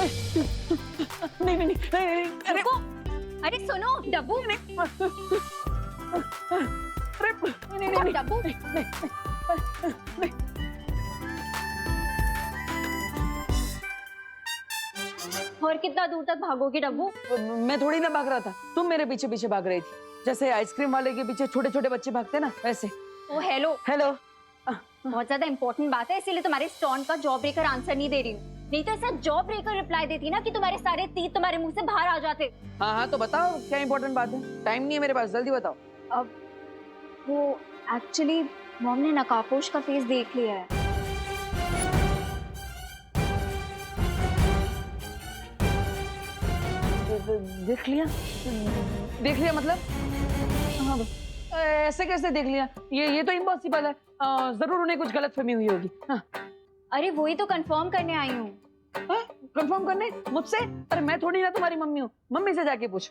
नहीं नहीं नहीं, अरे अरे सुनो डब्बू, अरे नहीं नहीं डब्बू और कितना दूर तक भागोगी डब्बू? मैं थोड़ी ना भाग रहा था, तुम मेरे पीछे पीछे भाग रही थी, जैसे आइसक्रीम वाले के पीछे छोटे छोटे बच्चे भागते ना वैसे। ओ हेलो हेलो। बहुत ज्यादा इंपॉर्टेंट बात है, इसीलिए तुम्हारे स्टॉन का जॉब ब्रेकर आंसर नहीं दे रही हूँ। नहीं तो ऐसा जॉब ब्रेकर रिप्लाई देती ना कि तुम्हारे सारे तीर तुम्हारे मुंह से बाहर आ जाते। हाँ हाँ तो बताओ क्या इंपॉर्टेंट बात है, टाइम नहीं है मेरे पास, जल्दी बताओ। अब वो एक्चुअली मॉम ने नकाबपोश का फेस देख लिया है। देख लिया? देख लिया मतलब? हाँ ऐसे कैसे देख लिया? ये तो इम्पॉसिबल है, जरूर उन्हें कुछ गलतफहमी हुई होगी। हाँ। अरे वही तो कंफर्म करने आई हूँ। कंफर्म करने मुझसे? अरे मैं थोड़ी ना तुम्हारी मम्मी हूँ, मम्मी से जाके पूछ।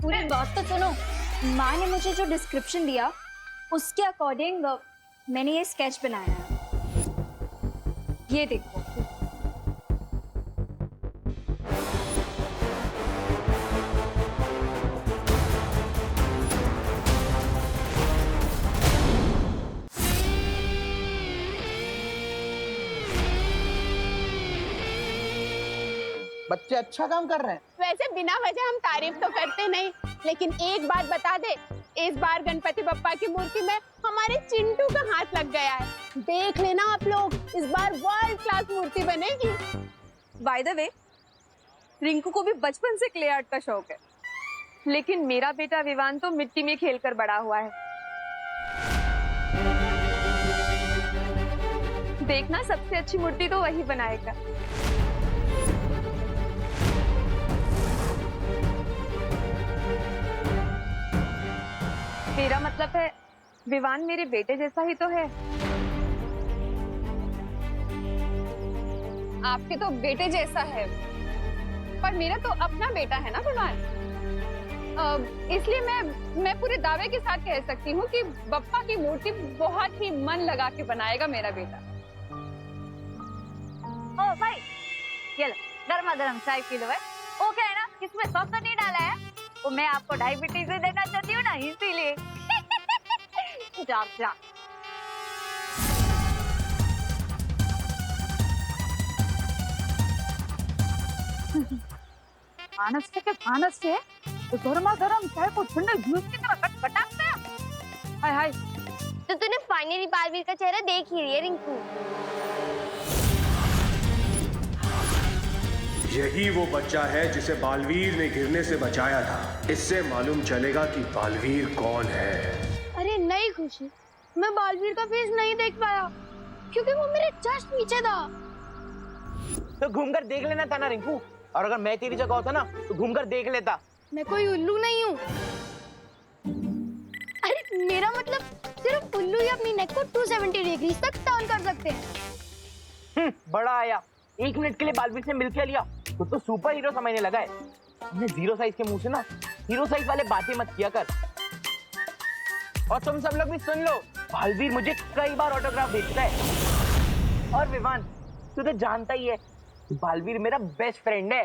पूरी बात तो सुनो। माँ ने मुझे जो डिस्क्रिप्शन दिया उसके अकॉर्डिंग मैंने ये स्केच बनाया है, ये देखो। बच्चे अच्छा काम कर रहे हैं। वैसे बिना वजह हम तारीफ तो करते नहीं, लेकिन एक बात बता दे, इस बार गणपति बप्पा की मूर्ति में हमारे चिंटू का हाथ लग गया है। देख लेना आप लोग, इस बार वर्ल्ड क्लास मूर्ति बनेगी। बाय द वे, रिंकू को भी बचपन से क्ले आर्ट का शौक है, लेकिन मेरा बेटा विवान तो मिट्टी में खेलकर बड़ा हुआ है। देखना सबसे अच्छी मूर्ति तो वही बनाएगा। मेरा मतलब है विवान मेरे बेटे जैसा ही तो है। आपके तो बेटे जैसा है, पर मेरा तो अपना बेटा है ना विवान। इसलिए मैं पूरे दावे के साथ कह सकती हूँ कि बप्पा की मूर्ति बहुत ही मन लगा के बनाएगा मेरा बेटा। ओ भाई, ये लो गर्मा गर्म चाय पी लो। वो क्या है ना, इसमें सॉस नहीं डाला है, वो मैं आपको डायबिटीज से देना चाहती हूँ ना, इसीलिए। जा जा। मानस से तो गर्मा गर्म चाय को ठंडे जूस की तरह खटखटाता है। हाय हाय। तो तूने फाइनली बालवीर का चेहरा देख ही लिया रिंकू। यही वो बच्चा है जिसे बालवीर ने गिरने से बचाया था। इससे मालूम चलेगा कि बालवीर कौन है। अरे नहीं खुशी, मैं बालवीर का फेस नहीं देख पाया क्योंकि वो मेरे जस्ट पीछे था। तो घूमकर देख लेना था ना रिंकू, और अगर मैं तेरी जगह होता ना तो घूमकर देख लेता। मैं कोई उल्लू नहीं हूँ। अरे मेरा मतलब सिर्फ उल्लू ही अपनी नेक को 270 डिग्री तक टर्न कर सकते हैं। बड़ा आया, 1 मिनट के लिए बालवीर से मिलके लिया तो सुपर हीरो समझने लगा है। हमने 0 साइज के मुंह से ना हीरो साइज वाले बातें मत किया कर। और तुम सब लोग भी सुन लो, बालवीर मुझे कई बार ऑटोग्राफ दे चुका है। और विवान, तू तो जानता ही है बालवीर मेरा बेस्ट फ्रेंड है।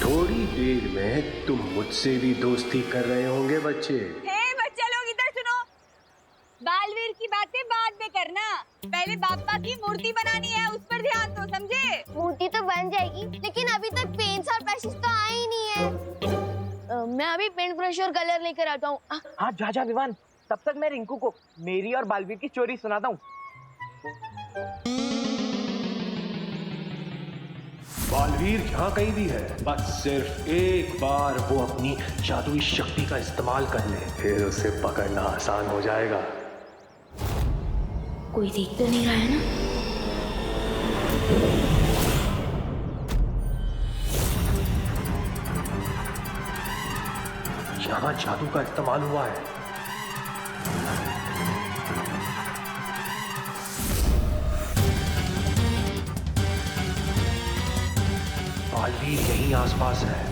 थोड़ी देर में तुम मुझसे भी दोस्ती कर रहे होंगे बच्चे। हे बच्चे लोग इधर सुनो, बालवीर की बातें बाद में करना, पहले बाप्पा की मूर्ति बनानी है, उस पर ध्यान दो, समझे? मूर्ति तो बन जाएगी, लेकिन अभी तक पेंट्स और ब्रशेस तो आए ही नहीं है। मैं अभी पेंट ब्रश और कलर लेकर आता हूँ। हाँ जा जा विवान, तब तक मैं रिंकू को मेरी और बालवीर की स्टोरी सुनाता हूँ। बालवीर यहाँ कहीं भी है, बस सिर्फ एक बार वो अपनी जादुई शक्ति का इस्तेमाल कर ले, फिर उसे पकड़ना आसान हो जाएगा। कोई देख तो नहीं रहा है ना? यहाँ जादू का इस्तेमाल हुआ है। बालवीर यहीं आसपास है,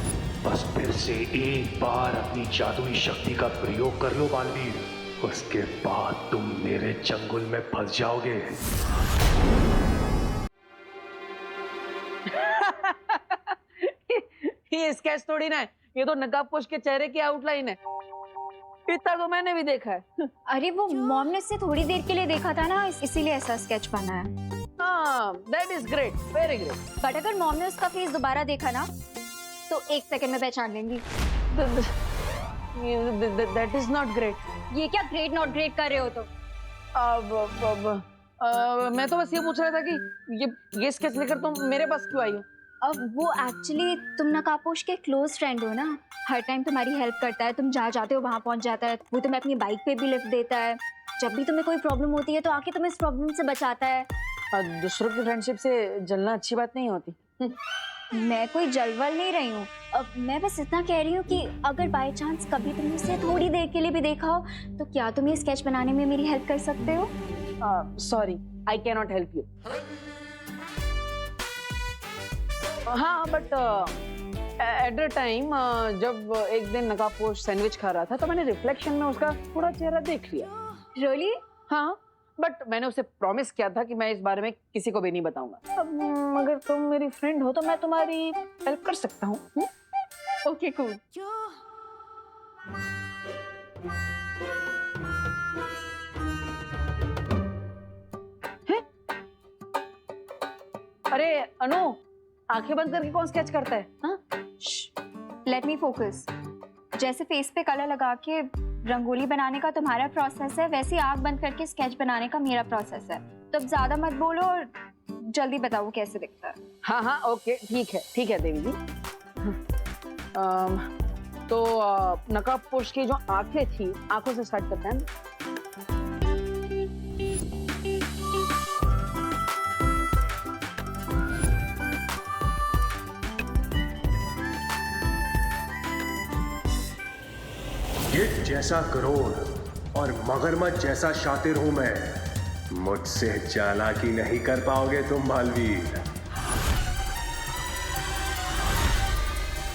बस फिर से एक बार अपनी जादुई शक्ति का प्रयोग कर लो बालवीर, उसके बाद तुम मेरे चंगुल में फंस जाओगे। ये स्केच थोड़ी ना है, ये तो नकाबपोश के चेहरे की आउटलाइन है। इतना तो मैंने भी देखा है। अरे वो मॉम ने इससे थोड़ी देर के लिए देखा था ना, इसीलिए ऐसा स्केच बना है। हाँ, that is great, very great. But अगर मॉम ने उसका फेस दोबारा देखा ना तो 1 सेकंड में पहचान लेंगी। That is not great. ये क्या ग्रेट नॉट ग्रेट कर रहे हो तुम? मैं तो बस ये पूछ रहा था कि ये स्केच लेकर तुम मेरे पास क्यों आई हो? अब वो एक्चुअली तुम नकाबपोश के क्लोज फ्रेंड हो ना, हर टाइम तुम्हारी हेल्प करता है, तुम जहाँ जाते हो वहाँ पहुँच जाता है, वो तुम्हें अपनी बाइक पे भी लिफ्ट देता है, जब भी तुम्हें कोई प्रॉब्लम होती है तो आके तुम्हें इस प्रॉब्लम से बचाता है। दूसरों की फ्रेंडशिप से जलना अच्छी बात नहीं होती। मैं कोई जलवल नहीं रही हूँ, अब मैं बस इतना कह रही हूँ कि अगर बाय चांस कभी तुमने इसे थोड़ी देर के लिए भी देखा हो तो क्या तुम ये स्केच बनाने में मेरी हेल्प कर सकते हो? Sorry, I can not help you. हाँ, बट एट द टाइम जब एक दिन नकाबपोश सैंडविच खा रहा था तो मैंने रिफ्लेक्शन में उसका थोड़ा चेहरा देख लिया। रियली? हाँ, बट मैंने उसे प्रॉमिस किया था कि मैं इस बारे में किसी को भी नहीं बताऊंगा। अब अगर तुम मेरी फ्रेंड हो तो मैं तुम्हारी हेल्प कर सकता हूँ। Okay cool. अरे अनु, आंखें बंद करके कौन स्केच करता है? हाँ, लेट मी फोकस। जैसे फेस पे कलर लगा के रंगोली बनाने का तुम्हारा प्रोसेस है, वैसे आंख बंद करके स्केच बनाने का मेरा प्रोसेस है। तो अब ज्यादा मत बोलो और जल्दी बताओ कैसे दिखता है। हाँ हाँ, ओके, ठीक है देवी जी। तो नकाबपोश की जो आंखें थी, आंखों से स्टार्ट करते हैं। गिद्ध जैसा क्रूर और मगरमच्छ जैसा शातिर हूं मैं, मुझसे चालाकी नहीं कर पाओगे तुम बालवीर।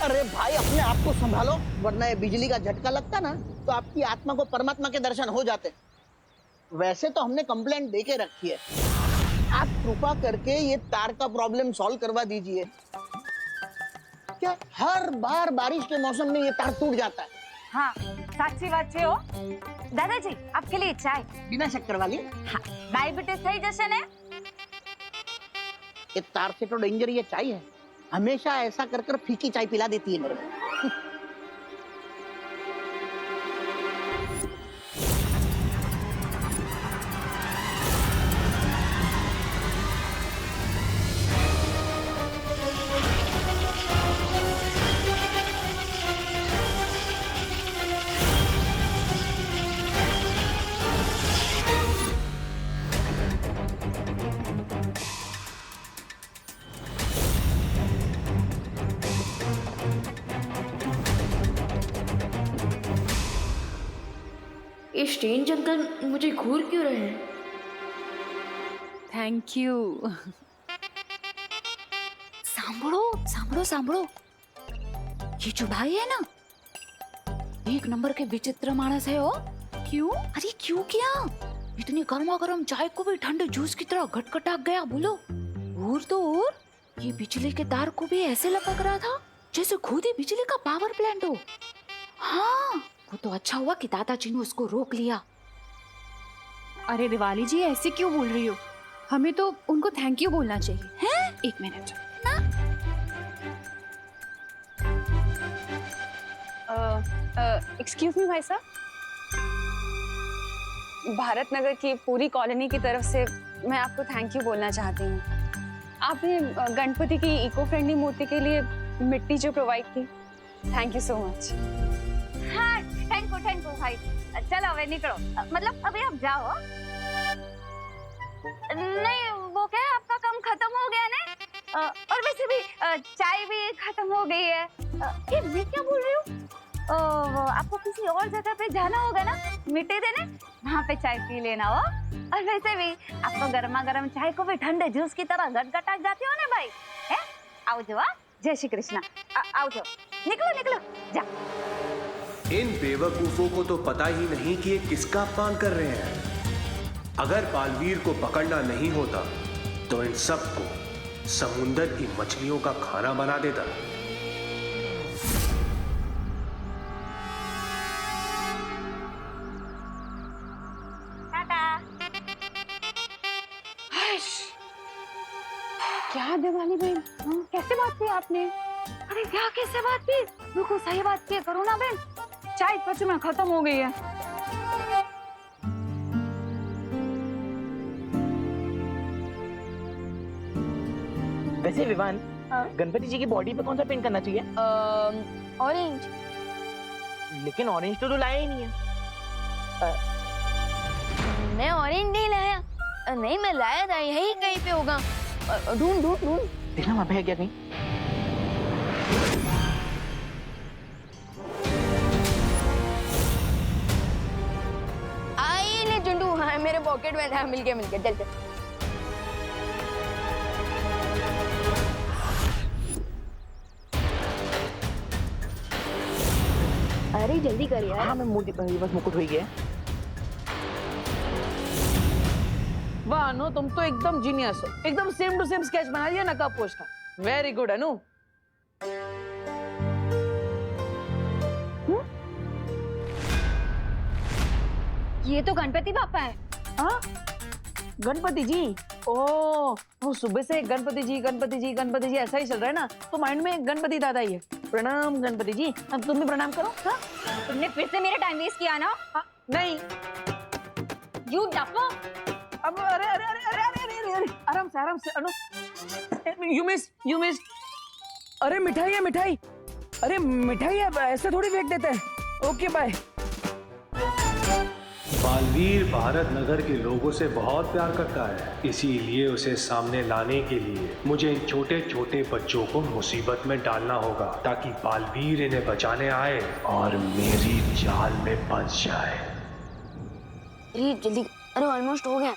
अरे भाई, अपने आप को संभालो, वरना ये बिजली का झटका लगता ना तो आपकी आत्मा को परमात्मा के दर्शन हो जाते। वैसे तो हमने कंप्लेंट दे के रखी है, आप कृपा करके ये तार का प्रॉब्लम सॉल्व करवा दीजिए। क्या हर बार बारिश के मौसम में ये तार टूट जाता है? हाँ, साक्षी बात छे हो। दादाजी, आपके लिए चाय। बिना शक्कर वाली? हाँ, डायबिटीज થઈ જશે ને? ये तार से तो डेंजर ये चाय है, हमेशा ऐसा कर कर फीकी चाय पिला देती है मेरे को। ये स्ट्रेंज अंकल मुझे घूर क्यों रहे हैं? Thank you. सांभळो सांभळो सांभळो, ये जो भाई है ना, एक नंबर के विचित्र मानस है हो। क्यों? अरे क्यों क्या, इतनी गर्मा गर्म चाय को भी ठंडे जूस की तरह घटघटाक गया बोलो। और तो और ये बिजली के तार को भी ऐसे लपक रहा था जैसे खुद ही बिजली का पावर प्लांट हो। हाँ, वो तो अच्छा हुआ कि दादाजी ने उसको रोक लिया। अरे दिवाली जी, ऐसे क्यों बोल रही हो? हमें तो उनको थैंक यू बोलना चाहिए। हैं? 1 मिनट। एक्सक्यूज मी भाई साहब, भारत नगर की पूरी कॉलोनी की तरफ से मैं आपको थैंक यू बोलना चाहती हूँ। आपने गणपति की इको फ्रेंडली मूर्ति के लिए मिट्टी जो प्रोवाइड की, थैंक यू सो मच। हाँ, थैंक यू भाई। चलो अब निकलो, मतलब अभी आप जाओ। नहीं, वो क्या है, आपका काम खत्म हो गया ना, और वैसे भी चाय भी खत्म हो गई है। ये मैं क्या बोल रही हूँ, आपको किसी और जगह पे जाना होगा ना मिट्टी देने, वहाँ पे चाय पी लेना हो। और वैसे भी आप तो गर्मा गर्म चाय को भी ठंडे जूस की तरह गटगटाक जाते हो ना भाई। है, आओ जो, जय श्री कृष्णा, आओ जो, निकलो निकलो, जा। इन बेवकूफों को तो पता ही नहीं कि ये किसका अपमान कर रहे हैं। अगर बालवीर को पकड़ना नहीं होता तो इन सबको समुंदर की मछलियों का खाना बना देता। क्या दिवाली बहन, कैसे बात की आपने? अरे क्या कैसे बात की? बिल्कुल सही बात की करो ना बहन। चाय सच में खत्म हो गई है। वैसे विवान, गणपति जी की बॉडी पे कौन सा पेंट करना चाहिए? ऑरेंज। लेकिन ऑरेंज तो लाया ही नहीं है। मैं ऑरेंज नहीं लाया। नहीं मैं लाया था, यही कहीं पे होगा। ढूंढ ढूंढ ढूंढ। देखना वहाँ पे है क्या कहीं? आई ले चुंडू, हाँ मेरे पॉकेट में था। मिल गया चल चल। अरे जल्दी कर यार। हाँ मैं मूर्ति बस मुकुट हो गया। वाह अनु, तुम तो एकदम जीनियस हो। एकदम सेम टू सेम स्केच बना लिया नकाब पोश का। वेरी गुड अनु। ये तो गणपति बापा है। हाँ गणपति जी। ओ वो सुबह से गणपति जी गणपति जी गणपति जी ऐसा ही चल रहा है ना, तो माइंड में गणपति दादा ही है। प्रणाम गणपति जी। अब तुम भी प्रणाम करो। हाँ तुमने फिर से मेरा टाइम वेस्ट किया ना। हाँ, नहीं यू डफो। अब अरे अरे अरे अरे अरे अरे अरे आराम से अनु। You miss. अरे मिठाई है मिठाई। अरे मिठाई है, ऐसे थोड़ी फेंक देते हैं। Okay bye. बालवीर भारत नगर के लोगों से बहुत प्यार करता है, इसीलिए उसे सामने लाने के लिए मुझे इन छोटे छोटे बच्चों को मुसीबत में डालना होगा, ताकि बालवीर इन्हें बचाने आए और मेरी जाल में फंस जाए। अरे जल्दी। अरे ऑलमोस्ट हो गया।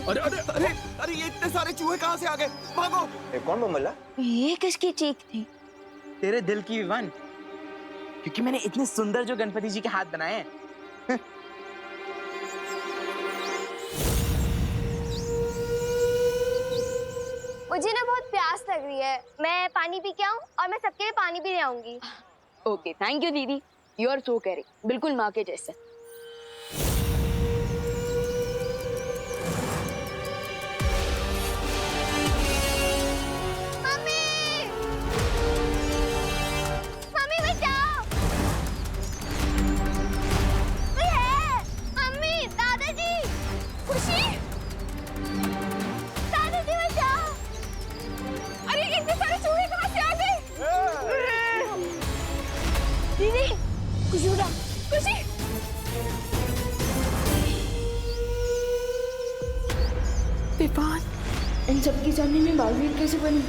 अरे अरे अरे अरे ये इतने सारे चूहे कहाँ से आ गए? भागो! कौन बमला? ये किसकी चीख थी? तेरे दिल की विवान, क्योंकि मैंने इतने सुंदर जो गणपति जी के हाथ बनाए हैं। मुझे ना बहुत प्यास लग रही है, मैं पानी पी के आऊं और मैं सबके लिए पानी भी ले आऊंगी। ओके थैंक यू दीदी, यू आर सो केयरिंग, बिल्कुल माँ के जैसे। इन सबकी सामने में बालवीर कैसे बनी?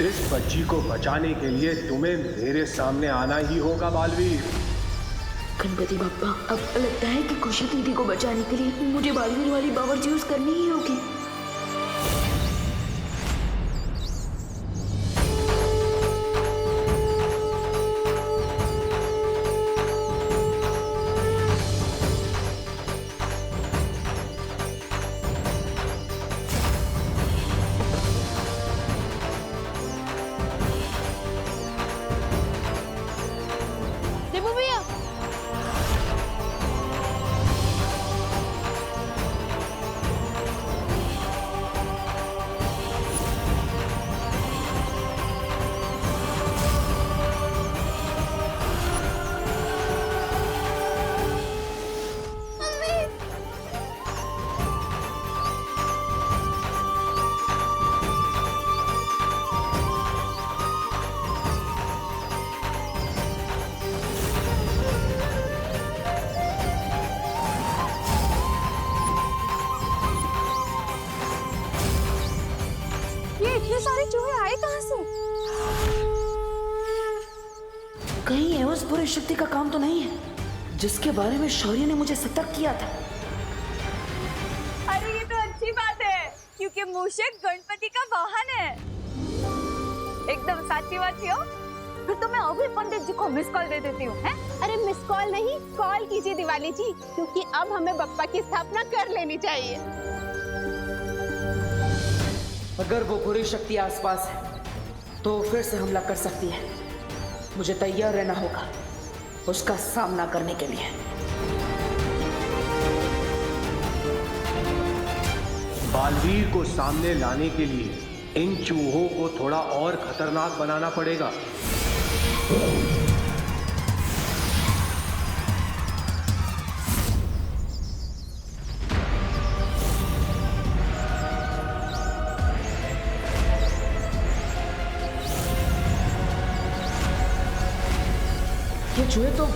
इस बच्ची को बचाने के लिए तुम्हें मेरे सामने आना ही होगा बालवीर। गणपति बप्पा, अब लगता है कि खुशी दीदी को बचाने के लिए मुझे बालवीर वाली पावर यूज करनी ही होगी। इतने सारे चूहे आए कहाँ से? कहीं एवज बुरी शक्ति का काम तो नहीं है जिसके बारे में शौर्य ने मुझे सतर्क किया था। अरे ये तो अच्छी बात है, क्योंकि मूषक गणपति का वाहन है। एकदम साची बात हो। फिर तो मैं अभी पंडित जी को मिस कॉल दे देती हूँ, हैं? अरे मिस कॉल नहीं, कॉल कीजिए दिवाली जी, क्योंकि अब हमें बप्पा की स्थापना कर लेनी चाहिए। अगर वो बुरी शक्ति आसपास है तो फिर से हमला कर सकती है। मुझे तैयार रहना होगा उसका सामना करने के लिए। बालवीर को सामने लाने के लिए इन चूहों को थोड़ा और खतरनाक बनाना पड़ेगा। ये चूहे तो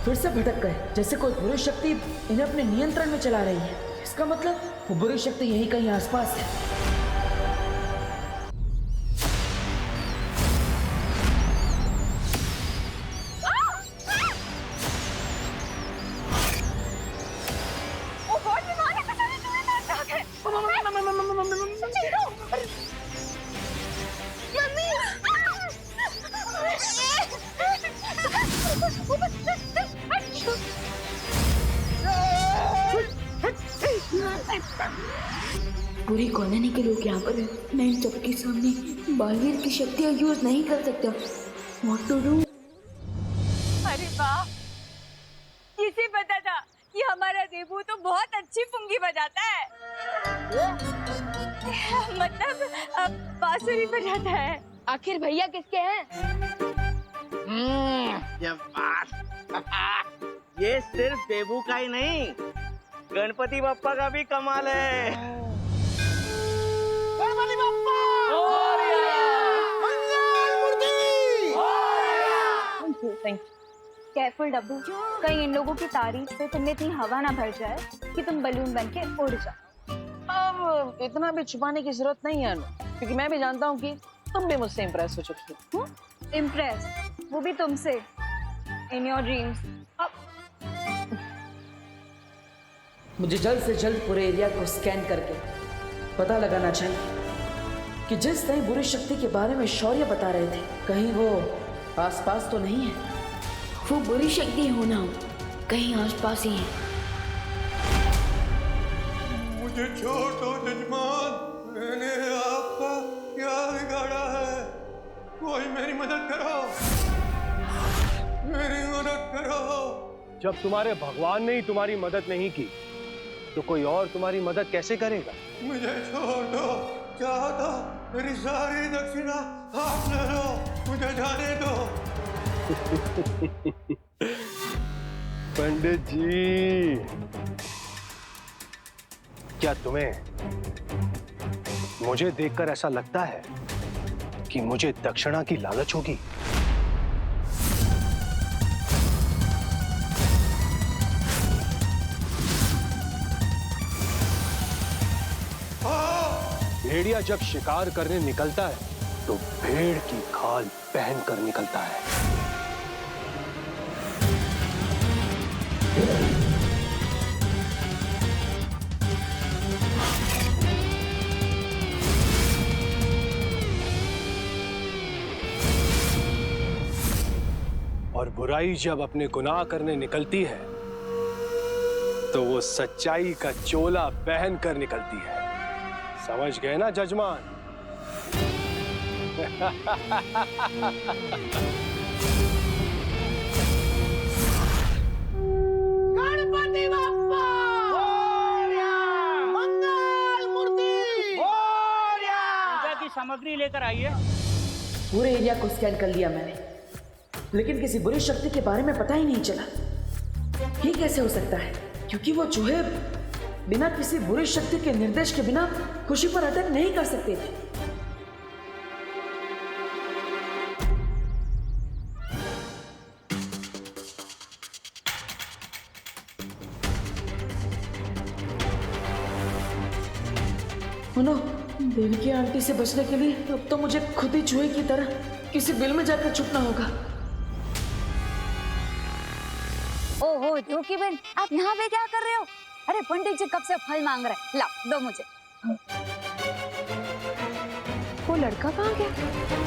फिर से भटक गए, जैसे कोई बुरी शक्ति इन्हें अपने नियंत्रण में चला रही है। इसका मतलब वो बुरी शक्ति यहीं कहीं आसपास है। पूरी कॉलोनी के लोग यहाँ पर हैं। मैं इन सबके सामने बालवीर की शक्तियाँ यूज नहीं कर सकता। What to do? अरे वाह, किसे पता था कि हमारा देबू तो बहुत अच्छी पुंगी बजाता है। मतलब बांसुरी बजाता है। आखिर भैया किसके हैं? ये सिर्फ देबू का ही नहीं, गणपति बप्पा का भी कमाल है। गणपति बप्पा! केयरफुल डब्बू, कहीं इन लोगों की तारीफ से तुम्हें इतनी हवा ना भर जाए कि तुम बलून बन के उड़ जाओ। अब इतना भी छुपाने की जरूरत नहीं है अनु, क्योंकि मैं भी जानता हूँ कि तुम भी मुझसे इम्प्रेस हो चुकी हो। इम्प्रेस, वो भी तुमसे, इन योर ड्रीम्स। मुझे जल्द से जल्द पूरे एरिया को स्कैन करके पता लगाना चाहिए कि जिस नई बुरी शक्ति के बारे में शौर्य बता रहे थे, कहीं वो आसपास तो नहीं है। वो बुरी शक्ति होना हो कहीं आसपास ही है। मुझे छोड़ दो जजमान, मैंने आपका क्या बिगाड़ा है? कोई मेरी मदद करो, मेरी मदद करो। जब तुम्हारे भगवान ने ही तुम्हारी मदद नहीं की तो कोई और तुम्हारी मदद कैसे करेगा? मुझे छोड़ दो, चाहो तो मेरी सारी दक्षिणा आप ले लो, मुझे जाने दो। पंडित जी, क्या तुम्हें मुझे देखकर ऐसा लगता है कि मुझे दक्षिणा की लालच होगी? भेड़िया जब शिकार करने निकलता है तो भेड़ की खाल पहन कर निकलता है। और बुराई जब अपने गुनाह करने निकलती है तो वो सच्चाई का चोला पहन कर निकलती है। समझ गए ना जजमान? गणपति बप्पा मंगल मूर्ति पूजा की सामग्री लेकर आइए। पूरे एरिया को स्कैन कर लिया मैंने, लेकिन किसी बुरी शक्ति के बारे में पता ही नहीं चला। ये कैसे हो सकता है? क्योंकि वो चूहे बिना किसी बुरी शक्ति के निर्देश के बिना खुशी पर अटैक नहीं कर सकते थे। सुनो, देवकी आंटी से बचने के लिए अब तो मुझे खुद ही चूहे की तरह किसी बिल में जाकर छुपना होगा। ओहो देवकी बहन, आप यहाँ पे क्या कर रहे हो? अरे पंडित जी कब से फल मांग रहे हैं, लाओ दो मुझे। वो लड़का कहाँ गया?